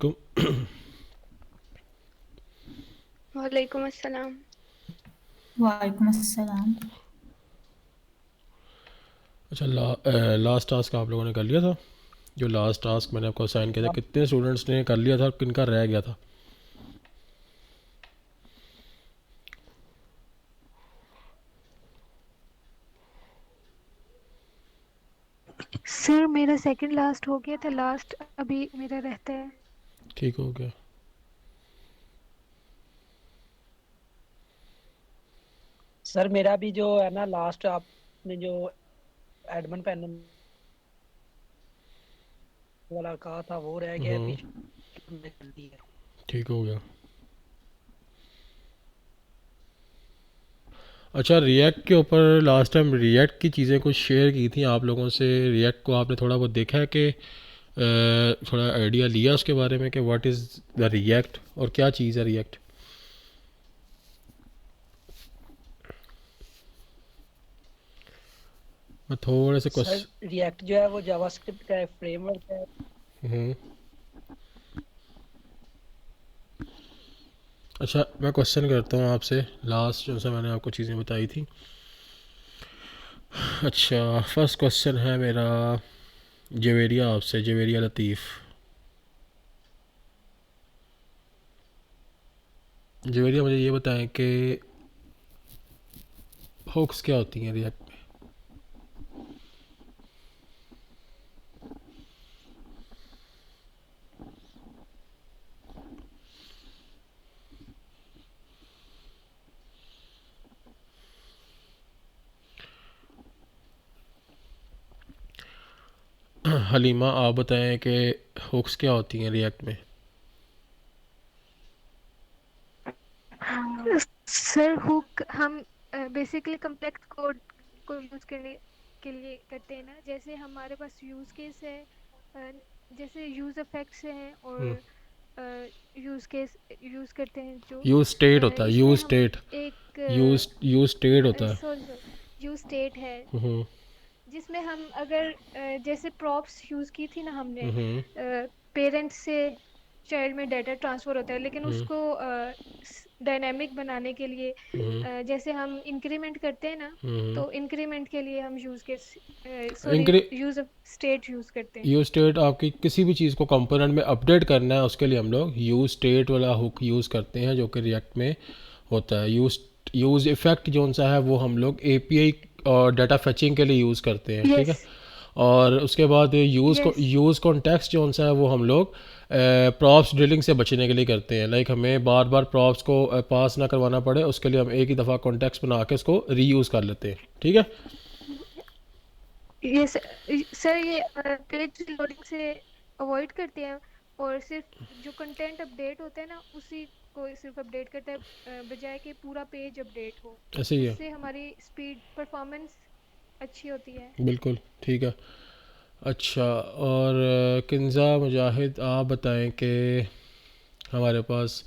कुम- वालेकुम अस्सलाम। वालेकुम अस्सलाम। अच्छा लास्ट टास्क आप लोगों ने कर लिया था। जो लास्ट टास्क मैंने आपको असाइन किया था, कितने स्टूडेंट्स ने कर लिया था और किनका रह गया था? सर मेरा सेकंड लास्ट हो गया था, लास्ट अभी मेरा रहता है। ठीक हो गया। सर मेरा भी जो है ना लास्ट आपने जो एडमन पैनल वाला कहा था वो रह गया है, हम्म, पीछे में जल्दी है। ठीक हो गया। अच्छा, रिएक्ट के ऊपर लास्ट टाइम रिएक्ट की चीज़ें कुछ शेयर की थी आप लोगों से। रिएक्ट को आपने थोड़ा बहुत देखा है कि थोड़ा आइडिया लिया उसके बारे में कि व्हाट इज़ द रिएक्ट और क्या चीज़ है रिएक्ट? मैं थोड़े से सर रिएक्ट जो है वो जावास्क्रिप्ट का फ्रेमवर्क है। हम्म, अच्छा मैं क्वेश्चन करता हूँ आपसे। लास्ट जो सा मैंने आपको चीज़ें बताई थी। अच्छा, फर्स्ट क्वेश्चन है मेरा जवेरिया आपसे, जवेरिया लतीफ़। जवेरिया, मुझे ये बताएं कि हुक्स क्या होती हैं रिएक्ट में? हलीमा, आप बताएं कि हुक्स क्या होती हैं रिएक्ट में? सर हुक हम बेसिकली कम्प्लेक्स कोड को यूज़ करने के लिए करते हैं ना, जैसे हमारे पास यूज़ केस है, अ, जैसे यूज़ इफेक्ट्स हैं और यूज़ केस यूज़ करते हैं जो यूज स्टेट होता है, इसमें यूज हम स्टेट। एक यूज स्टेट होता है। सॉरी सॉरी यूज़ स्टेट है हम्म, जिसमें हम अगर जैसे प्रॉप्स यूज़ की थी ना हमने, हम्म, पेरेंट्स से चाइल्ड में डाटा ट्रांसफ़र होता है, लेकिन हम्म, उसको डायनामिक बनाने के लिए हम्म, जैसे हम इंक्रीमेंट करते हैं ना, हम्म। तो इंक्रीमेंट के लिए हम यूज़ के सॉरी यूज़ स्टेट यूज़ करते हैं। यूज स्टेट आपकी किसी भी चीज़ को कंपोनेंट में अपडेट करना है, उसके लिए हम लोग यूज स्टेट वाला हुक यूज़ करते हैं, जो कि रिएक्ट में होता है। यूज इफ़ेक्ट जो सा है वो हम लोग एपीआई और डाटा फैचिंग के लिए यूज़ करते हैं, ठीक यस है। और उसके बाद यस यूज़ कॉन्टेक्स्ट जो सा है वो हम लोग प्रॉप्स ड्रिलिंग से बचने के लिए करते हैं। लाइक हमें बार बार प्रॉप्स को पास ना करवाना पड़े, उसके लिए हम एक ही दफ़ा कॉन्टेक्स्ट बना के उसको रीयूज़ कर लेते हैं, ठीक है। यस सर, ये पेज लोडिंग से अवॉइड करते हैं और सिर्फ जो कंटेंट अपडेट होता है ना उसी को सिर्फ अपडेट करता है, बजाय कि पूरा पेज अपडेट हो। ऐसे ही है, उससे हमारी स्पीड परफॉर्मेंस अच्छी होती है। बिल्कुल ठीक है। अच्छा, और किन्ज़ा मुजाहिद, आप बताएं कि हमारे पास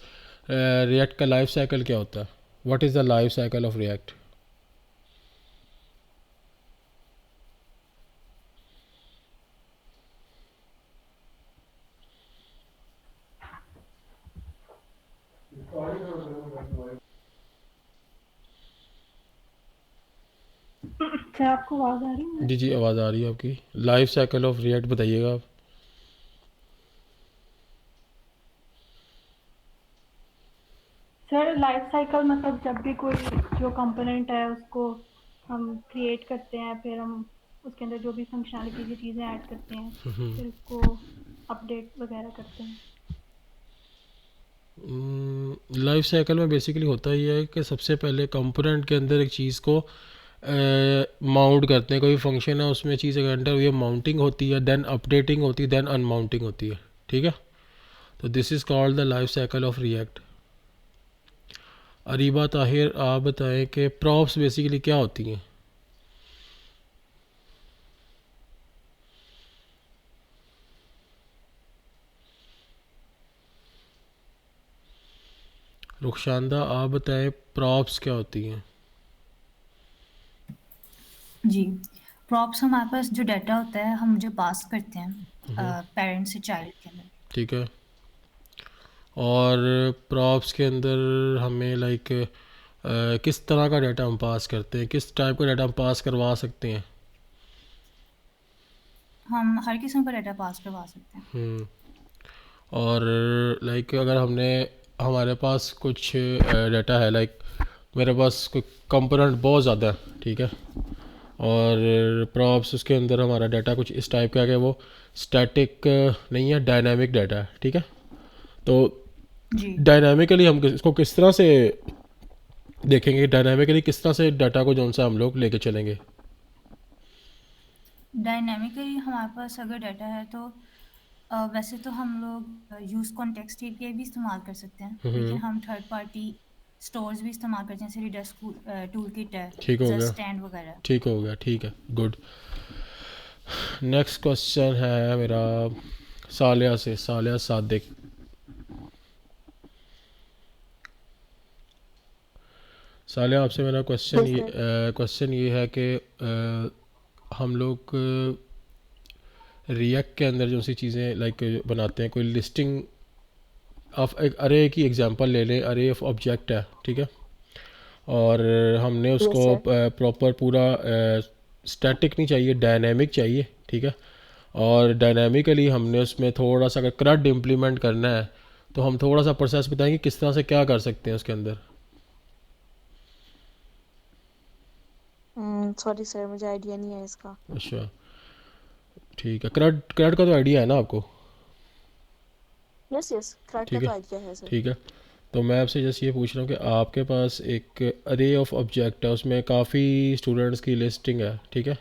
रिएक्ट का लाइफ साइकिल क्या होता है? What is the life cycle of react? क्या आपको आवाज आ रही है? जी जी, आवाज़ आ रही है आपकी। लाइफ साइकिल ऑफ रिएक्ट बताइएगा आप। सर लाइफ साइकिल मतलब जब भी कोई जो कंपोनेंट है उसको हम क्रिएट करते हैं, फिर हम उसके अंदर जो भी फंक्शनैलिटी की चीज़ें ऐड करते हैं, फिर उसको अपडेट वगैरह करते हैं। लाइफ साइकिल में बेसिकली होता ही है कि सबसे पहले कंपोनेंट के अंदर एक चीज़ को माउंट करते हैं। कोई फंक्शन है उसमें चीज़ अगर एंटर हुई है, माउंटिंग होती है, देन अपडेटिंग होती है, देन अनमाउंटिंग होती है, ठीक है। तो this is called the life cycle of React. Areeba Tahir, आप बताएं कि प्रॉप्स बेसिकली क्या होती हैं? रुखशांदा, आप बताएं प्रॉप्स क्या होती हैं? जी, प्रॉप्स हमारे पास जो डाटा होता है हम जो पास करते हैं पेरेंट्स से चाइल्ड के अंदर। ठीक है। और प्रॉप्स के अंदर हमें लाइक किस तरह का डाटा हम पास करते हैं, किस टाइप का डाटा हम पास करवा सकते हैं? हम हर किस्म का डाटा पास करवा सकते हैं। हम्म, और लाइक अगर हमने हमारे पास कुछ डाटा है, लाइक मेरे पास कोई कंपोनेंट बहुत ज़्यादा है, ठीक है, और प्रॉप्स उसके अंदर हमारा डाटा कुछ इस टाइप का है कि वो स्टैटिक नहीं है, डायनामिक डाटा है, ठीक है। तो जी डायनामिकली हम इसको किस तरह से देखेंगे, डायनामिकली किस तरह से डाटा को जौन सा हम लोग लेके चलेंगे? डायनामिकली हमारे पास अगर डाटा है तो वैसे तो हम लोग यूज़ कॉन्टेक्स्ट एपीआई भी इस्तेमाल कर सकते हैं, लेकिन हम थर्ड पार्टी स्टोर्स भी इस्तेमाल करते हैं, जैसे रिडस टूल किट है, ठीक हो गया, जस्ट स्टैंड वगैरह। ठीक हो गया, ठीक है, गुड। नेक्स्ट क्वेश्चन है मेरा सालिया से, सालिया सादिक। सालिया आपसे मेरा क्वेश्चन ये है कि हम लोग रिएक्ट के अंदर जो सी चीज़ें लाइक बनाते हैं, कोई लिस्टिंग ऑफ एक अरे की एग्जांपल ले लें, अरे ऑफ ऑब्जेक्ट है, ठीक है, और हमने उसको प्रॉपर पूरा स्टैटिक नहीं चाहिए, डायनेमिक चाहिए, ठीक है, और डायनेमिकली हमने उसमें थोड़ा सा अगर क्रड इम्प्लीमेंट करना है तो हम थोड़ा सा प्रोसेस बताएंगे किस तरह से क्या कर सकते हैं उसके अंदर। सॉरी सर, मुझे आइडिया नहीं है इसका। अच्छा, ठीक है, क्रड क्रड का तो आइडिया है ना आपको? यस यस, क्रैड का ठीक तो है, आइडिया है सर। ठीक है, तो मैं आपसे जैसे ये पूछ रहा हूँ कि आपके पास एक अरे ऑफ ऑब्जेक्ट है, उसमें काफ़ी स्टूडेंट्स की लिस्टिंग है, ठीक है,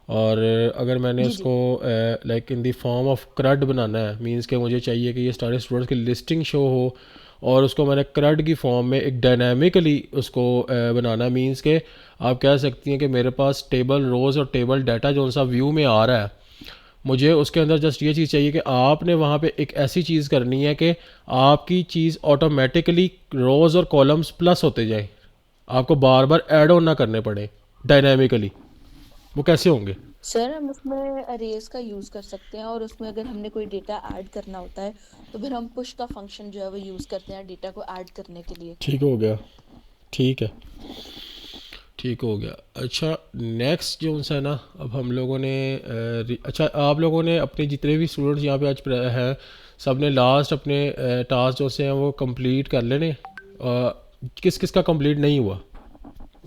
और अगर मैंने जी जी। उसको like in the form of curd बनाना है, मींस कि मुझे चाहिए कि ये सारे स्टूडेंट्स की लिस्टिंग शो हो, और उसको मैंने क्रड की फॉर्म में एक डायनामिकली उसको बनाना, मींस के आप कह सकती हैं कि मेरे पास टेबल रोज़ और टेबल डाटा जो सा व्यू में आ रहा है, मुझे उसके अंदर जस्ट ये चीज़ चाहिए कि आपने वहाँ पे एक ऐसी चीज़ करनी है कि आपकी चीज़ ऑटोमेटिकली रोज़ और कॉलम्स प्लस होते जाएं, आपको बार बार ऐड ऑन ना करने पड़े डायनामिकली। वो कैसे होंगे? सर हम उसमें अरेज का यूज कर सकते हैं, और उसमें अगर हमने कोई डेटा ऐड करना होता है तो फिर हम पुश का फंक्शन जो है वो यूज करते हैं डेटा को ऐड करने के लिए। ठीक हो गया, ठीक है, ठीक हो गया। अच्छा, नेक्स्ट जो सा है ना, अब हम लोगों ने अच्छा, आप लोगों ने अपने जितने भी स्टूडेंट्स यहाँ पे आज हैं, सब ने लास्ट अपने टास्क जो से हैं वो कंप्लीट कर लेने, किस किस का कंप्लीट नहीं हुआ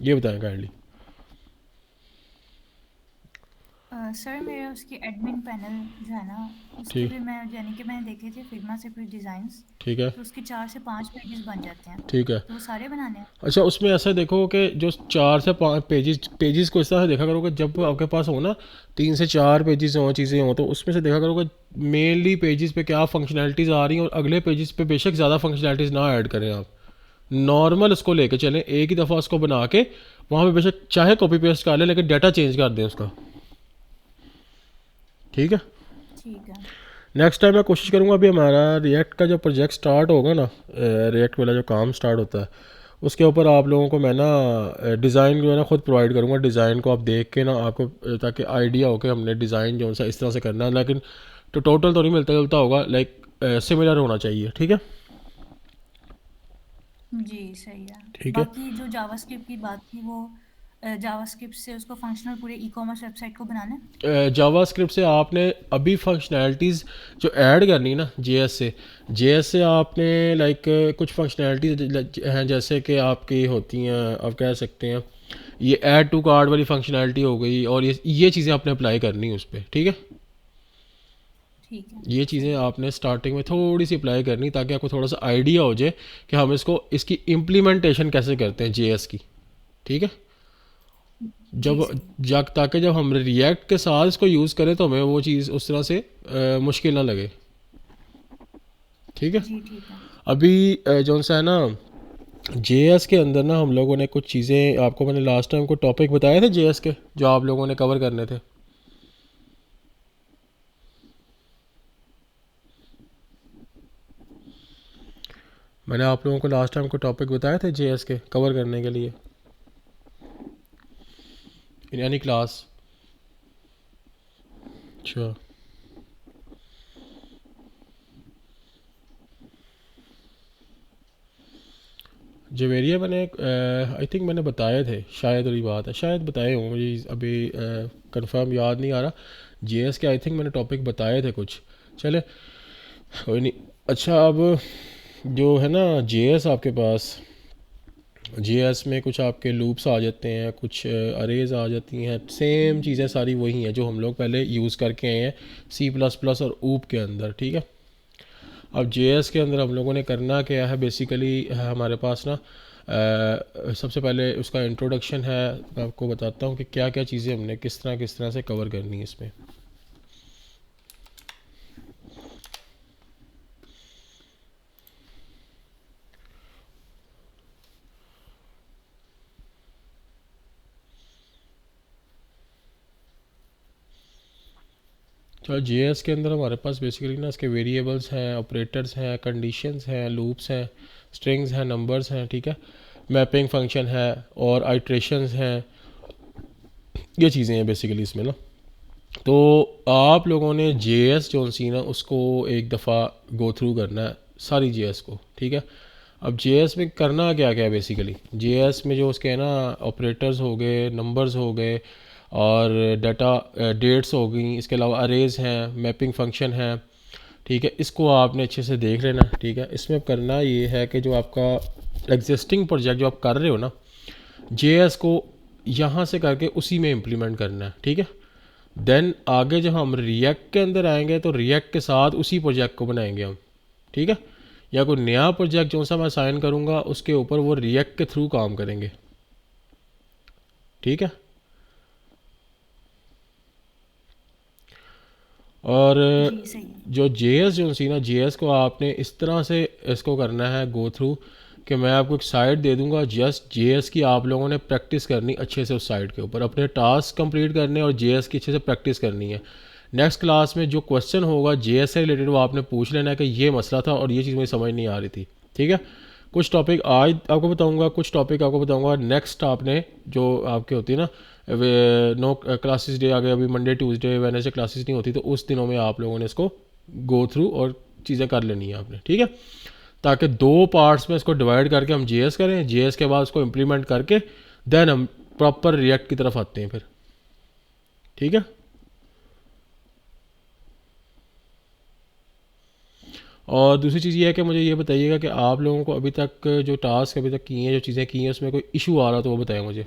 ये बताएं काइंडली। सर मेरा उसकी एडमिन पैनल जो है ना, उसके ठीक, भी मैं यानी कि मैंने देखे थे फिग्मा से कुछ डिज़ाइंस, ठीक है, तो उसके 4 से 5 पेजेस बन जाते हैं, ठीक है। तो वो सारे बनाने हैं। अच्छा, उसमें ऐसा देखो कि जो 4 से 5 पेजेस को इस तरह से देखा करो कि जब आपके पास हो ना 3 से 4 पेजेस हों, चीज़ें हों, तो उसमें से देखा करो कि मेनली पेजेस पे क्या फंक्शनैलिटीज़ आ रही हैं, और अगले पेजेस पे बेशक ज़्यादा फंक्शनैलिटीज़ ना ऐड करें आप, नॉर्मल उसको लेके चलें, एक ही दफ़ा उसको बना के वहाँ पे बेशक चाहे कॉपी पेस्ट कर लें, लेकिन डाटा चेंज कर दें उसका, ठीक है। ठीक है। नेक्स्ट टाइम मैं कोशिश करूँगा, अभी हमारा रिएक्ट का जो प्रोजेक्ट स्टार्ट होगा ना, रिएक्ट वाला जो काम स्टार्ट होता है, उसके ऊपर आप लोगों को मैं ना डिज़ाइन जो है ना खुद प्रोवाइड करूँगा, डिज़ाइन को आप देख के ना आपको ताकि आइडिया हो कि हमने डिज़ाइन जो सा इस तरह से करना है, लेकिन तो टोटल तो नहीं मिलता जुलता होगा, लाइक सिमिलर होना चाहिए, ठीक है, जी सही है। ठीक है। बाकी जो जावास्क्रिप्ट की बात थी वो जावास्क्रिप्ट से उसको फंक्शनल पूरे ई-कॉमर्स वेबसाइट को बनाना है। जावास्क्रिप्ट से आपने अभी फंक्शनैलिटीज़ जो ऐड करनी है ना जेएस से आपने लाइक कुछ फंक्शनैलिटीज़ हैं, जैसे कि आपकी होती हैं, आप कह सकते हैं ये ऐड टू कार्ड वाली फंक्शनैलिटी हो गई, और ये चीज़ें आपने अप्लाई करनी है उस पर, ठीक है। ठीक है, ये सही चीज़ें है। आपने स्टार्टिंग में थोड़ी सी अप्लाई करनी, ताकि आपको थोड़ा सा आइडिया हो जाए कि हम इसकी इम्प्लीमेंटेशन कैसे करते हैं जेएस की, ठीक है। जी जब सही है। जब ताकि जब हम रिएक्ट के साथ इसको यूज़ करें तो हमें वो चीज़ उस तरह से मुश्किल ना लगे, ठीक है। जी ठीक है। अभी जौन सा है ना जेएस के अंदर ना हम लोगों ने कुछ चीज़ें, आपको मैंने लास्ट टाइम को टॉपिक बताए थे जेएस के जो आप लोगों ने कवर करने थे। मैंने आप लोगों को लास्ट टाइम को टॉपिक बताए थे जेएस के कवर करने के लिए इन एनी क्लास। अच्छा, जवेरिया मैंने आई थिंक मैंने बताए थे, शायद वाली बात है, शायद बताए हों, मुझे अभी कंफर्म याद नहीं आ रहा। जेएस के आई थिंक मैंने टॉपिक बताए थे कुछ। चले कोई नहीं। अच्छा, अब जो है ना जेएस आपके पास, जेएस में कुछ आपके लूप्स आ जाते हैं, कुछ अरेज आ जाती हैं, सेम चीज़ें सारी वही हैं जो हम लोग पहले यूज़ करके आए हैं सी प्लस प्लस और ऊप के अंदर, ठीक है। अब जेएस के अंदर हम लोगों ने करना क्या है, बेसिकली हमारे पास ना सबसे पहले उसका इंट्रोडक्शन है। मैं आपको बताता हूँ कि क्या क्या चीज़ें हमने किस तरह से कवर करनी है इसमें। तो जेएस के अंदर हमारे पास बेसिकली ना इसके वेरिएबल्स हैं, ऑपरेटर्स हैं, कंडीशंस हैं, लूप्स हैं, स्ट्रिंग्स हैं, नंबर्स हैं, ठीक है, मैपिंग फंक्शन है और आइट्रेशंस हैं, ये चीज़ें हैं बेसिकली इसमें ना। तो आप लोगों ने जेएस जो सी ना उसको एक दफ़ा गो थ्रू करना है सारी जेएस को, ठीक है। अब जेएस में करना क्या क्या है बेसिकली, जेएस में जो उसके ना ऑपरेटर्स हो गए, नंबर्स हो गए और डाटा डेट्स हो गई, इसके अलावा अरेज हैं, मैपिंग फंक्शन है, ठीक है, इसको आपने अच्छे से देख लेना, ठीक है। इसमें करना ये है कि जो आपका एग्जिस्टिंग प्रोजेक्ट जो आप कर रहे हो ना, जेएस को यहाँ से करके उसी में इम्प्लीमेंट करना है, ठीक है। देन आगे जब हम रिएक्ट के अंदर आएंगे तो रिएक्ट के साथ उसी प्रोजेक्ट को बनाएंगे हम, ठीक है। या कोई नया प्रोजेक्ट जो सा मैं साइन करूँगा उसके ऊपर वो रिएक्ट के थ्रू काम करेंगे, ठीक है। और जी सही है। जो जेएस जो सी ना, जेएस को आपने इस तरह से इसको करना है गो थ्रू कि मैं आपको एक साइट दे दूंगा, जस्ट जेएस की आप लोगों ने प्रैक्टिस करनी अच्छे से उस साइट के ऊपर, अपने टास्क कंप्लीट करने और जेएस की अच्छे से प्रैक्टिस करनी है। नेक्स्ट क्लास में जो क्वेश्चन होगा जेएस से रिलेटेड वो आपने पूछ लेना है कि ये मसला था और ये चीज़ मुझे समझ नहीं आ रही थी, ठीक है। कुछ टॉपिक आज आपको बताऊंगा, कुछ टॉपिक आपको बताऊंगा नेक्स्ट। आपने जो आपके होती है ना नो क्लासेस डे आ गए, अभी मंडे ट्यूसडे वेडनेसडे क्लासेस नहीं होती, तो उस दिनों में आप लोगों ने इसको गो थ्रू और चीज़ें कर लेनी है आपने, ठीक है। ताकि दो पार्ट्स में इसको डिवाइड करके हम जेएस करें, जेएस के बाद उसको इम्प्लीमेंट करके देन हम प्रॉपर रिएक्ट की तरफ आते हैं फिर, ठीक है। और दूसरी चीज़ ये है कि मुझे ये बताइएगा कि आप लोगों को अभी तक जो टास्क अभी तक किए हैं, जो चीज़ें की हैं, उसमें कोई इशू आ रहा तो वो बताएं मुझे।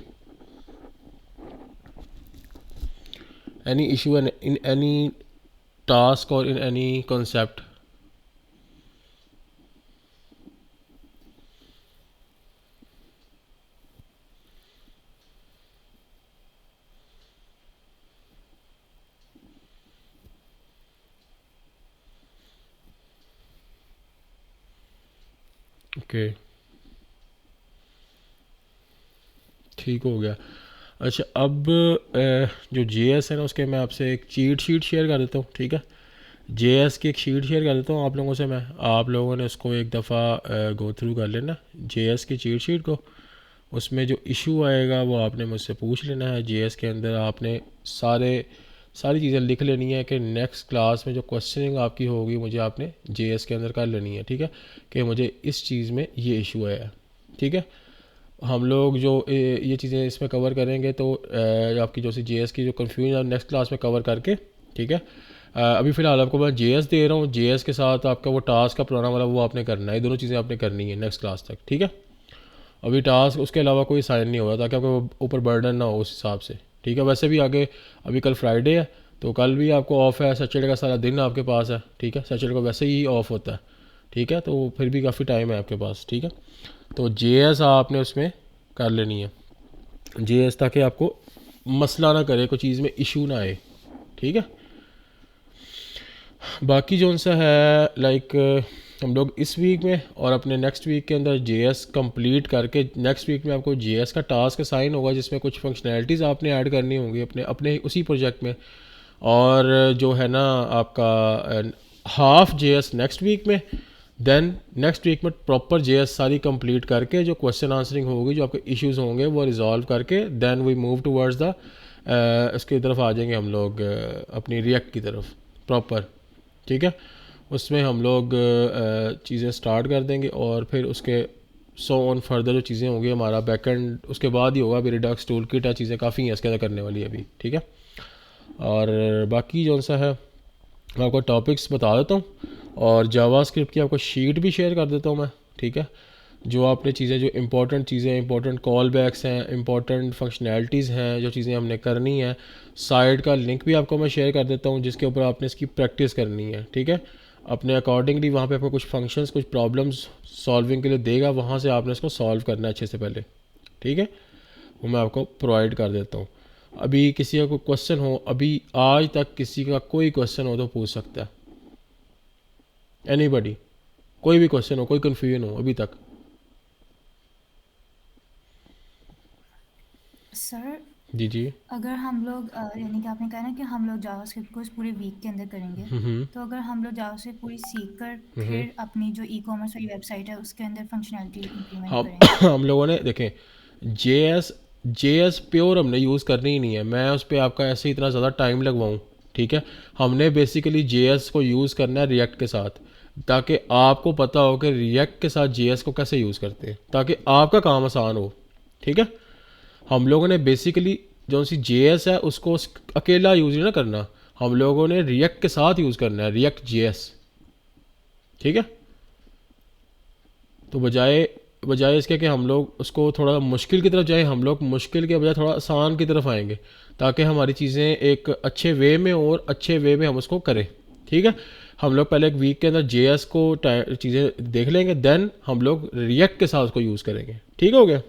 Any issue in any task और इन एनी कॉन्सेप्ट। ओके, ठीक हो गया। अच्छा, अब जो जेएस है ना उसके मैं आपसे एक चीट शीट शेयर कर देता हूँ, ठीक है। जेएस की एक शीट शेयर कर देता हूँ आप लोगों से मैं, आप लोगों ने उसको एक दफ़ा गो थ्रू कर लेना जेएस की चीट शीट को। उसमें जो इशू आएगा वो आपने मुझसे पूछ लेना है। जेएस के अंदर आपने सारी चीज़ें लिख लेनी है कि नेक्स्ट क्लास में जो क्वेश्चनिंग आपकी होगी मुझे आपने जेएस के अंदर कर लेनी है, ठीक है, कि मुझे इस चीज़ में ये इशू आया है, ठीक है। हम लोग जो ये चीज़ें इसमें कवर करेंगे तो आपकी जो सी जेएस की जो कन्फ्यूजन नेक्स्ट क्लास में कवर करके, ठीक है। अभी फ़िलहाल आपको मैं जेएस दे रहा हूँ, जेएस के साथ आपका वो टास्क का पुराना वाला वो आपने करना है, ये दोनों चीज़ें आपने करनी है नेक्स्ट क्लास तक, ठीक है। अभी टास्क उसके अलावा कोई साइन नहीं होगा ताकि आपको ऊपर बर्डन ना हो उस हिसाब से, ठीक है। वैसे भी आगे अभी कल फ्राइडे है तो कल भी आपको ऑफ है, सैटरडे का सारा दिन आपके पास है, ठीक है। सैटरडे को वैसे ही ऑफ होता है, ठीक है, तो फिर भी काफ़ी टाइम है आपके पास, ठीक है। तो जेएस आपने उसमें कर लेनी है, जेएस, ताकि आपको मसला ना करे, कोई चीज़ में इशू ना आए, ठीक है। बाकी जो सा है लाइक हम लोग इस वीक में और अपने नेक्स्ट वीक के अंदर जेएस कंप्लीट करके नेक्स्ट वीक में आपको जेएस का टास्क असाइन होगा जिसमें कुछ फंक्शनैलिटीज़ आपने ऐड करनी होंगी अपने उसी प्रोजेक्ट में। और जो है ना आपका हाफ जेएस नेक्स्ट वीक में, देन नेक्स्ट वीक में प्रॉपर जेएस सारी कंप्लीट करके जो क्वेश्चन आंसरिंग होगी, जो आपके इश्यूज होंगे वो रिजॉल्व करके then we move towards the इसकी तरफ आ जाएंगे हम लोग अपनी रिएक्ट की तरफ प्रॉपर, ठीक है। उसमें हम लोग चीज़ें स्टार्ट कर देंगे और फिर उसके सो ऑन फर्दर जो चीज़ें होंगी हमारा बैकएंड उसके बाद ही होगा। अभी रिडक्स टूल किट चीज़ें काफ़ी हैं इसके अंदर करने वाली है अभी, ठीक है। और बाकी जो सा है मैं आपको टॉपिक्स बता देता हूँ और जावास्क्रिप्ट की आपको शीट भी शेयर कर देता हूँ मैं, ठीक है। जो आपने चीज़ें जो इंपॉर्टेंट चीज़ें इंपॉर्टेंट कॉल बैक्स हैं, इंपॉर्टेंट फंक्शनैलिटीज़ हैं, जो चीज़ें हमने करनी है, साइट का लिंक भी आपको मैं शेयर कर देता हूँ जिसके ऊपर आपने इसकी प्रैक्टिस करनी है, ठीक है। अपने अकॉर्डिंगली वहाँ पे आपको कुछ फंक्शंस कुछ प्रॉब्लम्स सॉल्विंग के लिए देगा, वहाँ से आपने इसको सॉल्व करना है अच्छे से पहले, ठीक है। वो मैं आपको प्रोवाइड कर देता हूँ। अभी किसी का कोई क्वेश्चन हो, अभी आज तक किसी का कोई क्वेश्चन हो तो पूछ सकता है, एनीबडी, कोई भी क्वेश्चन हो, कोई कन्फ्यूजन हो अभी तक। सर जी जी। अगर हम लोग यानी कि आपने कहा ना कि हम लोग जावास्क्रिप्ट को इस पूरे वीक के अंदर करेंगे, तो अगर हम लोग जावास्क्रिप्ट पूरी सीख कर फिर अपनी जो ई कॉमर्स वाली वेबसाइट है उसके अंदर फंक्शनैलिटी इम्प्लीमेंट हम करेंगे। हम लोगों ने देखें जे एस प्योर हमने यूज़ करनी ही नहीं है, मैं उस पर आपका ऐसे इतना ज़्यादा टाइम लगवाऊँ, ठीक है। हमने बेसिकली जे एस को यूज़ करना है रिएक्ट के साथ, ताकि आपको पता हो कि रिएक्ट के साथ जे एस को कैसे यूज़ करते हैं, ताकि आपका काम आसान हो, ठीक है। हम लोगों ने बेसिकली जो सी जे एस है उसको अकेला यूज़ नहीं ना करना, हम लोगों ने रिएक्ट के साथ यूज़ करना है, रिएक्ट जे एस, ठीक है। तो बजाय इसके कि हम लोग उसको थोड़ा मुश्किल की तरफ जाएं, हम लोग मुश्किल के बजाय थोड़ा आसान की तरफ आएंगे, ताकि हमारी चीज़ें एक अच्छे वे में और अच्छे वे में हम उसको करें, ठीक है। हम लोग पहले एक वीक के अंदर जे एस को चीज़ें देख लेंगे, देन हम लोग रिएक्ट के साथ उसको यूज़ करेंगे, ठीक हो गया।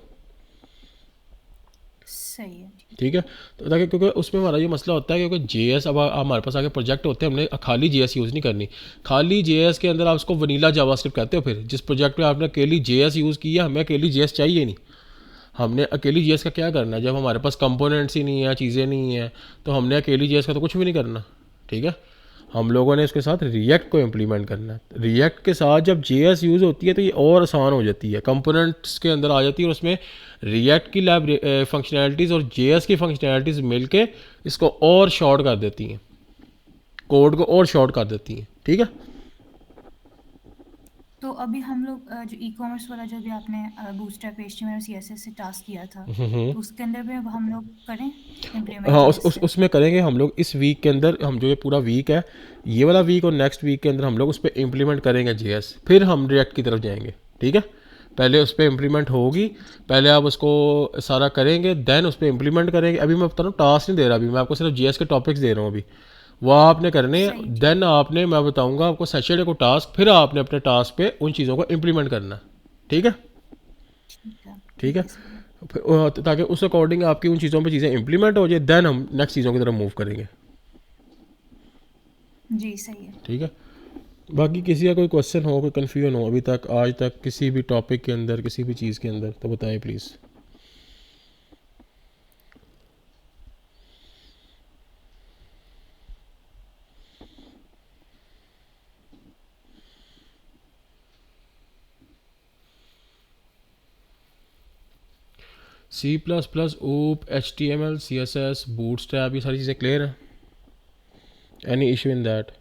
सही है। ठीक है। तो ताकि क्योंकि उसमें हमारा ये मसला होता है क्योंकि जे एस अब हमारे पास आगे प्रोजेक्ट होते हैं, हमने खाली जे एस यूज़ नहीं करनी। खाली जे एस के अंदर आप उसको वनीला जावास्क्रिप्ट कहते हो, फिर जिस प्रोजेक्ट में आपने अकेली जे एस यूज़ की है, हमें अकेली जे एस चाहिए नहीं। हमने अकेली जे एस का क्या करना है, जब हमारे पास कंपोनेंट्स ही नहीं है, चीज़ें नहीं हैं, तो हमने अकेली जे एस का तो कुछ भी नहीं करना, ठीक है। हम लोगों ने इसके साथ रिएक्ट को इम्प्लीमेंट करना है। रिएक्ट के साथ जब जे एस यूज़ होती है तो ये और आसान हो जाती है, कंपोनेंट्स के अंदर आ जाती है और उसमें रिएक्ट की लैब फंक्शनैलिटीज़ और जे एस की फंक्शनैलिटीज़ मिलके इसको और शॉर्ट कर देती हैं, कोड को और शॉर्ट कर देती हैं, ठीक है। तो अभी हम लोग जो ई कॉमर्स वाला जो भी आपने बूटस्ट्रैप एचटीएमएल और सीएसएस से टास्क किया था, तो उसके अंदर भी अब हम लोग करें इम्प्लीमेंट हाँ जेएस से। उसमें करेंगे हम लोग इस वीक के अंदर। हम जो ये पूरा वीक है, ये वाला वीक और नेक्स्ट वीक के अंदर हम लोग उस पर इम्प्लीमेंट करेंगे जे एस, फिर हम रिएक्ट की तरफ जाएंगे, ठीक है। पहले उस पर इम्प्लीमेंट होगी, पहले आप उसको सारा करेंगे, देन उस पर इम्प्लीमेंट करेंगे। अभी मैं बता रहा हूँ टास्क नहीं दे रहा, अभी मैं आपको सिर्फ जे एस के टॉपिक्स दे रहा हूँ अभी, वो आपने करने हैं। सही। देन आपने, मैं बताऊँगा आपको सैटरडे को टास्क, फिर आपने अपने टास्क पे उन चीज़ों को इम्प्लीमेंट करना है, ठीक है। ठीक है, सर। फिर ताकि उस अकॉर्डिंग आपकी उन चीज़ों पे चीज़ें इम्प्लीमेंट हो जाए, देन हम नेक्स्ट चीज़ों की तरफ मूव करेंगे, जी सही है। ठीक है। बाकी किसी का कोई क्वेश्चन हो, कोई कन्फ्यूजन हो अभी तक आज तक किसी भी टॉपिक के अंदर, किसी भी चीज़ के अंदर, तो बताएं please. C++, OOP, HTML, CSS, bootstrap, ये सारी चीज़ें क्लियर हैं? Any issue in that?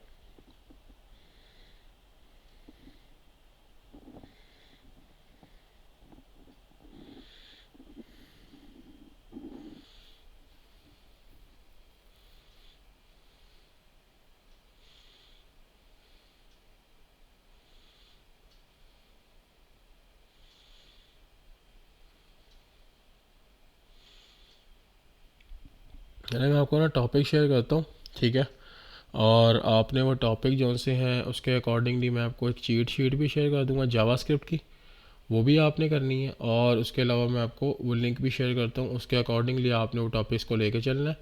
मैं आपको ना टॉपिक शेयर करता हूँ, ठीक है। और आपने वो टॉपिक जो से हैं उसके अकॉर्डिंगली मैं आपको एक चीट शीट भी शेयर कर दूंगा जावास्क्रिप्ट की, वो भी आपने करनी है। और उसके अलावा मैं आपको वो लिंक भी शेयर करता हूँ, उसके अकॉर्डिंगली आपने वो टॉपिक्स को लेके चलना है।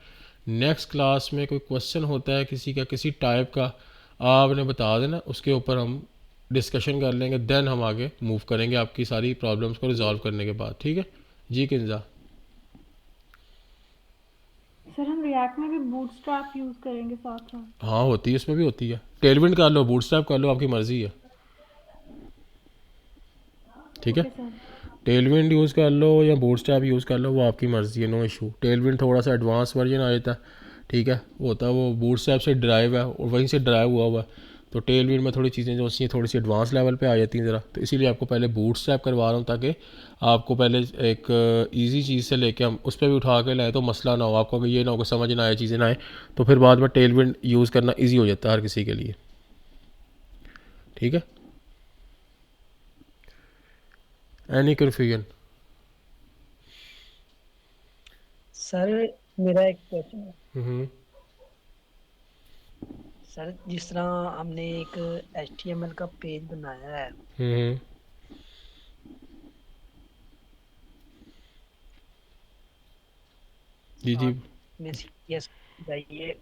नेक्स्ट क्लास में कोई क्वेश्चन होता है किसी का, किसी टाइप का, आपने बता देना, उसके ऊपर हम डिस्कशन कर लेंगे, देन हम आगे मूव करेंगे आपकी सारी प्रॉब्लम्स को रिजॉल्व करने के बाद, ठीक है जी। किंजा सर हम रिएक्ट में भी बूटस्ट्रैप यूज करेंगे साथ साथ? हाँ होती है, उसमें भी होती है। टेलविंड कर लो, बूटस्ट्रैप कर लो, आपकी मर्ज़ी है, ठीक है। Okay sir. टेलविंड यूज़ कर लो या बूटस्ट्रैप यूज़ कर लो, वो आपकी मर्ज़ी है, नो इशू। टेलविंड थोड़ा सा एडवांस वर्जन आ जाता है, ठीक है, वो होता है वो बूटस्ट्रैप से ड्राइव है और वहीं से ड्राइव हुआ है, तो टेल विंड में थोड़ी चीज़ें जो होती हैं थोड़ी सी एडवांस लेवल पे आ जाती हैं ज़रा, तो इसीलिए आपको पहले बूटस्ट्रैप करवा रहा हूँ ताकि आपको पहले एक इजी चीज़ से लेके हम उस पर भी उठा के लाएँ तो मसला ना हो आपको, कि ये ना हो कि समझ ना आए चीज़ें ना आए, तो फिर बाद में टेल विंड यूज़ करना ईजी हो जाता है हर किसी के लिए। ठीक है, एनी कन्फ्यूजन? सर मेरा एक क्वेश्चन है हम्म सर, जिस तरह हमने एक HTML का पेज बनाया है हम्म जी जी। साथ में CSS चाहिए,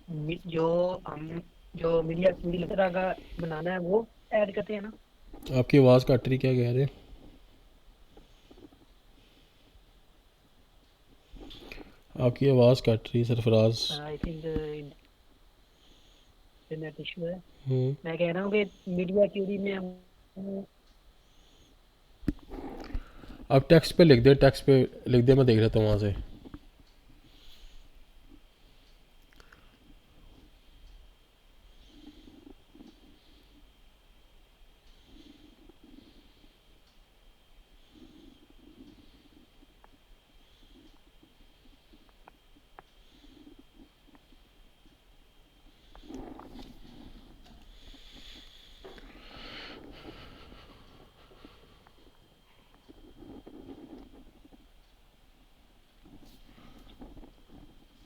जो हम जो मीडिया पूरी तरह का बनाना है वो ऐड करते हैं ना? आपकी आवाज़ कट रही, क्या कह रहे हैं? आपकी आवाज़ कट रही Sarfaraz. Sir I think internet issue है। हम्म मैं कह रहा हूँ कि मीडिया क्यूरी में हम आप टेक्स्ट पे लिख दे, टेक्स्ट पे लिख दे, मैं देख लेता हूँ वहाँ से।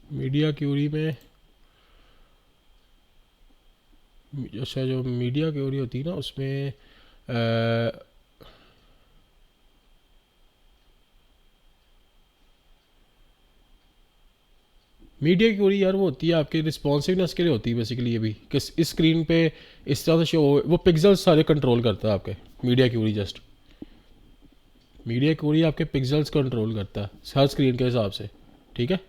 मीडिया क्यूरी में, अच्छा जो मीडिया क्यूरी होती है ना उसमें मीडिया क्यूरी यार वो होती है आपके रिस्पॉन्सिवनेस के लिए होती है बेसिकली, ये भी कि इस स्क्रीन पे इस तरह से शो हो, वो पिक्सल्स सारे कंट्रोल करता है आपके। Media query just, media query आपके पिक्सल्स कंट्रोल करता है हर स्क्रीन के हिसाब से। ठीक है,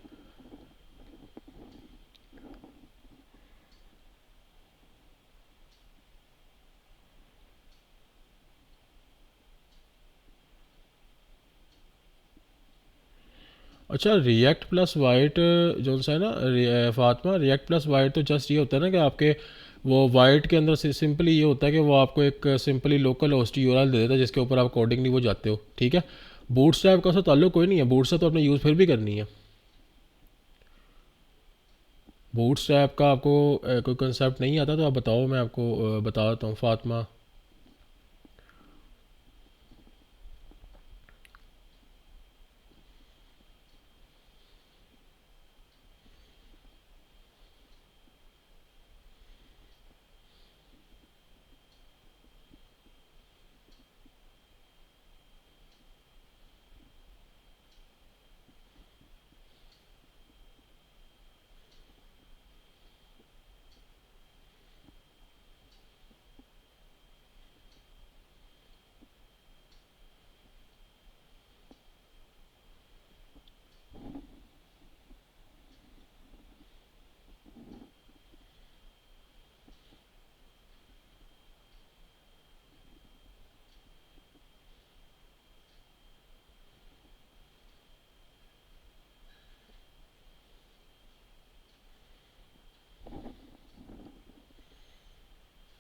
अच्छा रिएक्ट प्लस वाइट जो सा है ना फातिमा, रिएक्ट प्लस वाइट तो जस्ट ये होता है ना कि आपके वो वाइट के अंदर से सिंपली ये होता है कि वो आपको एक सिंपली लोकल होस्ट यूआरएल दे देता है जिसके ऊपर आप अकॉर्डिंगली वो जाते हो। ठीक है, बूटस्ट्रैप का उससे ताल्लुक कोई नहीं है, बूटस्ट्रैप तो आपने यूज़ फिर भी करनी है। बूटस्ट्रैप का आपको कोई कंसेप्ट नहीं आता तो आप बताओ, मैं आपको बता देता हूँ फातिमा।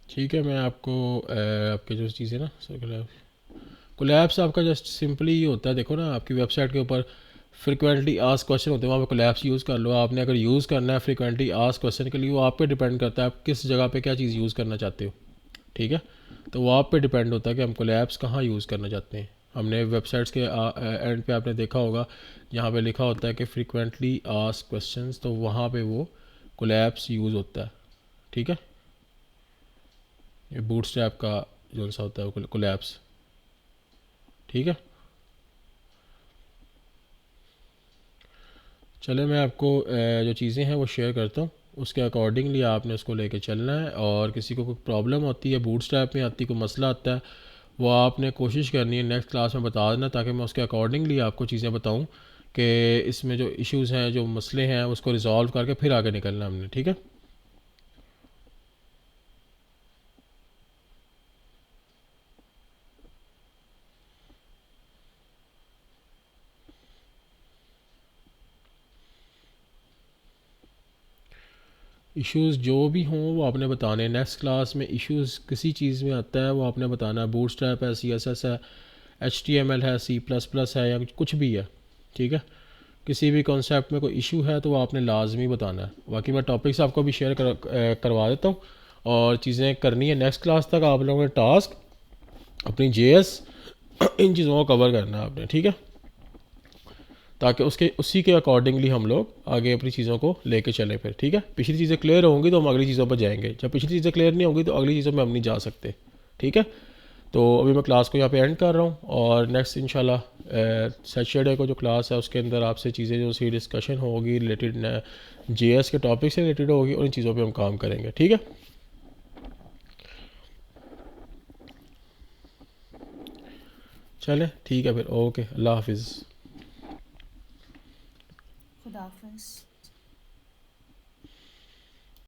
ठीक है, मैं आपको आपके जो चीज़ें ना कोलैप्स आपका जस्ट सिंपली ये होता है, देखो ना आपकी वेबसाइट के ऊपर फ्रिक्वेंटली आस्क क्वेश्चन होते हैं, वहाँ पे कोलैप्स यूज़ कर लो आपने। अगर यूज़ करना है फ्रिक्वेंटली आस्क क्वेश्चन के लिए, वो आप पे डिपेंड करता है आप किस जगह पे क्या चीज़ यूज़ करना चाहते हो। ठीक है, तो वो आप पे डिपेंड होता है कि हम कोलैप्स कहाँ यूज़ करना चाहते हैं। हमने वेबसाइट्स के एंड पे आपने देखा होगा यहाँ पे लिखा होता है कि फ्रिक्वेंटली आस्क क्वेश्चंस, तो वहाँ पे वो कोलैप्स यूज़ होता है। ठीक है, ये बूटस्ट्रैप का जो सा होता है कोलैप्स। ठीक है, चले मैं आपको जो चीज़ें हैं वो शेयर करता हूँ, उसके अकॉर्डिंगली आपने उसको लेके चलना है। और किसी को कोई प्रॉब्लम होती है बूटस्ट्रैप में आती, कोई मसला आता है, वो आपने कोशिश करनी है नेक्स्ट क्लास में बता देना, ताकि मैं उसके अकॉर्डिंगली आपको चीज़ें बताऊँ कि इसमें जो इश्यूज़ हैं जो मसले हैं उसको रिजॉल्व करके फिर आगे निकलना हमने। ठीक है, इश्यूज़ जो भी हों वो आपने बताने हैं। नेक्स्ट क्लास में इश्यूज़ किसी चीज़ में आता है वो आपने बताना है, बूटस्ट्रैप है, CSS है, HTML है, C++ है, या कुछ भी है, ठीक है। किसी भी कॉन्सेप्ट में कोई इशू है तो वो आपने लाजमी बताना है। बाकी मैं टॉपिक्स आपको भी शेयर करवा देता हूँ और चीज़ें करनी है। नेक्स्ट क्लास तक आप लोगों ने टास्क अपनी JS इन चीज़ों को कवर करना है आपने, ठीक है, ताकि उसी के अकॉर्डिंगली हम लोग आगे अपनी चीज़ों को लेके चलें फिर, ठीक है। पिछली चीज़ें क्लियर होंगी तो हम अगली चीज़ों पर जाएंगे, जब पिछली चीज़ें क्लियर नहीं होंगी तो अगली चीज़ों में हम नहीं जा सकते, ठीक है। तो अभी मैं क्लास को यहाँ पे एंड कर रहा हूँ और नेक्स्ट इंशाल्लाह सैटरडे को जो क्लास है उसके अंदर आपसे चीज़ें जो सी डिस्कशन होगी रिलेटेड JS के टॉपिक से रिलेटेड होगी और इन चीज़ों पे हम काम करेंगे, ठीक है। चलें, ठीक है फिर, ओके, अल्लाह हाफिज़। खुदा हाफिज़।